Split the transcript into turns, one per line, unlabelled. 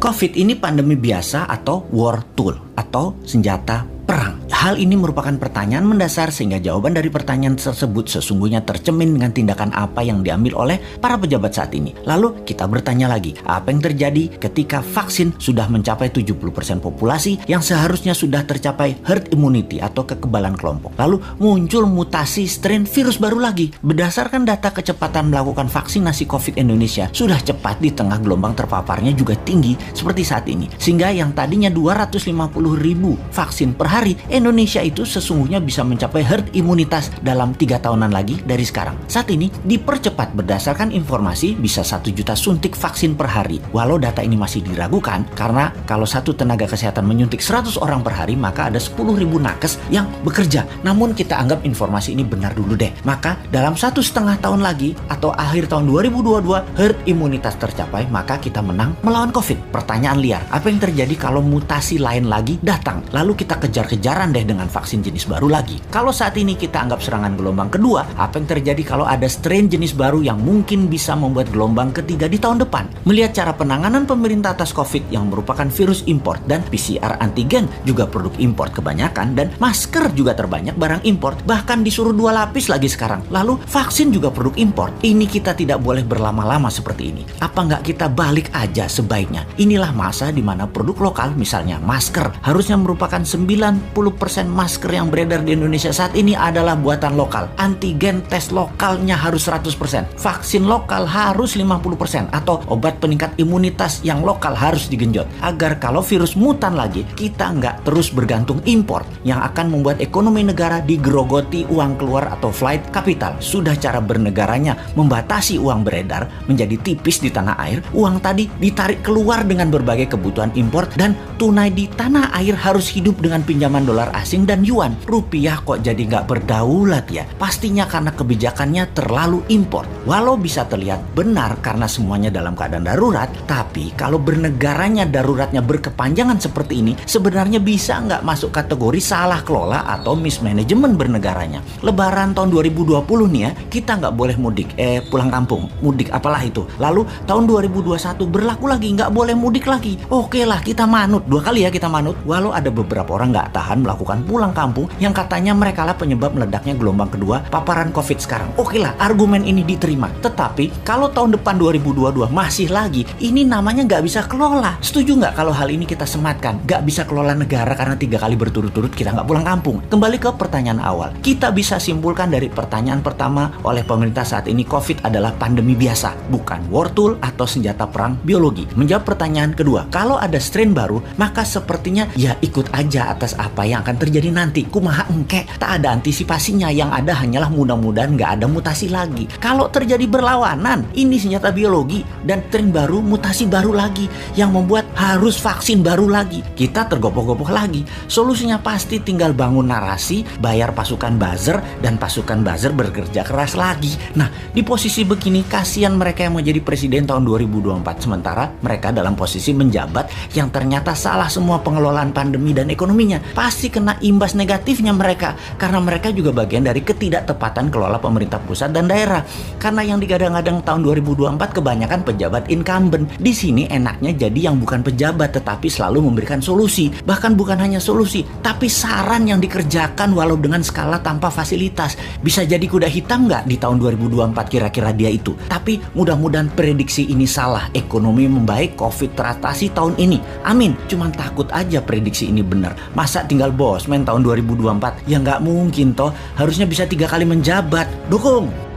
COVID ini pandemi biasa atau war tool atau senjata perang? Hal ini merupakan pertanyaan mendasar sehingga jawaban dari pertanyaan tersebut sesungguhnya tercermin dengan tindakan apa yang diambil oleh para pejabat saat ini. Lalu kita bertanya lagi, apa yang terjadi ketika vaksin sudah mencapai 70% populasi yang seharusnya sudah tercapai herd immunity atau kekebalan kelompok. Lalu muncul mutasi strain virus baru lagi. Berdasarkan data kecepatan melakukan vaksinasi COVID Indonesia sudah cepat di tengah gelombang terpaparnya juga tinggi seperti saat ini. Sehingga yang tadinya 250.000 vaksin per hari, Indonesia itu sesungguhnya bisa mencapai herd imunitas dalam 3 tahunan lagi dari sekarang. Saat ini dipercepat berdasarkan informasi bisa 1 juta suntik vaksin per hari. Walau data ini masih diragukan karena kalau satu tenaga kesehatan menyuntik 100 orang per hari maka ada 10.000 nakes yang bekerja. Namun kita anggap informasi ini benar dulu deh. Maka dalam 1,5 tahun lagi atau akhir tahun 2022 herd imunitas tercapai maka kita menang melawan COVID. Pertanyaan liar, apa yang terjadi kalau mutasi lain lagi datang? Lalu kita kejar-kejaran deh dengan vaksin jenis baru lagi. Kalau saat ini kita anggap serangan gelombang kedua, apa yang terjadi kalau ada strain jenis baru yang mungkin bisa membuat gelombang ketiga di tahun depan? Melihat cara penanganan pemerintah atas COVID yang merupakan virus import dan PCR antigen juga produk import kebanyakan dan masker juga terbanyak barang import, bahkan disuruh 2 lapis lagi sekarang. Lalu vaksin juga produk import. Ini kita tidak boleh berlama-lama seperti ini. Apa nggak kita balik aja sebaiknya? Inilah masa di mana produk lokal, misalnya masker, harusnya merupakan 90% masker yang beredar di Indonesia saat ini adalah buatan lokal. Antigen tes lokalnya harus 100%. Vaksin lokal harus 50%. Atau obat peningkat imunitas yang lokal harus digenjot. Agar kalau virus mutan lagi, kita nggak terus bergantung impor yang akan membuat ekonomi negara digerogoti uang keluar atau flight capital. Sudah cara bernegaranya membatasi uang beredar menjadi tipis di tanah air, uang tadi ditarik keluar dengan berbagai kebutuhan impor dan tunai di tanah air harus hidup dengan pinjaman dolar asing dan yuan. Rupiah kok jadi nggak berdaulat ya? Pastinya karena kebijakannya terlalu impor. Walau bisa terlihat benar karena semuanya dalam keadaan darurat, tapi kalau bernegaranya daruratnya berkepanjangan seperti ini, sebenarnya bisa nggak masuk kategori salah kelola atau mismanagement bernegaranya. Lebaran tahun 2020 nih ya, kita nggak boleh mudik, pulang kampung, mudik apalah itu. Lalu tahun 2021 berlaku lagi, nggak boleh mudik lagi. Oke lah, kita manut, 2 kali ya kita manut. Walau ada beberapa orang nggak tahan melakukan pulang kampung yang katanya mereka lah penyebab meledaknya gelombang kedua paparan COVID sekarang. Oke lah, argumen ini diterima. Tetapi kalau tahun depan 2022 masih lagi, ini namanya nggak bisa kelola. Setuju nggak kalau hal ini kita sematkan? Nggak bisa kelola negara karena 3 kali berturut-turut kita nggak pulang kampung. Kembali ke pertanyaan awal. Kita bisa simpulkan dari pertanyaan pertama oleh pemerintah saat ini, COVID adalah pandemi biasa, bukan war tool atau senjata perang biologi. Menjawab pertanyaan kedua, kalau ada strain baru, maka sepertinya ya ikut aja atas apa yang akan terjadi nanti. Kumaha engke, tak ada antisipasinya, yang ada hanyalah mudah-mudahan nggak ada mutasi lagi. Kalau terjadi berlawanan, ini senjata biologi dan strain baru, mutasi baru lagi yang membuat harus vaksin baru lagi. Kita tergopoh-gopoh lagi. Solusinya pasti tinggal bangun narasi, bayar pasukan buzzer, dan pasukan buzzer bekerja keras lagi. Nah, di posisi begini kasihan mereka yang mau jadi presiden tahun 2024, sementara mereka dalam posisi menjabat yang ternyata salah semua pengelolaan pandemi dan ekonominya. Pasti kena imbas negatifnya mereka karena mereka juga bagian dari ketidaktepatan kelola pemerintah pusat dan daerah. Karena yang digadang-gadang tahun 2024 kebanyakan pejabat incumbent. Di sini enaknya jadi yang bukan pejabat tetapi selalu memberikan solusi. Bahkan bukan hanya solusi, tapi saran yang dikerjakan walau dengan skala tanpa fasilitas. Bisa jadi kuda hitam nggak di tahun 2024 kira-kira dia itu. Tapi mudah-mudahan prediksi ini salah. Ekonomi membaik, COVID teratasi tahun ini. Amin. Cuman takut aja prediksi ini benar. Masa tinggal bosman tahun 2024? Ya nggak mungkin toh. Harusnya bisa 3 kali menjabat. Dukung!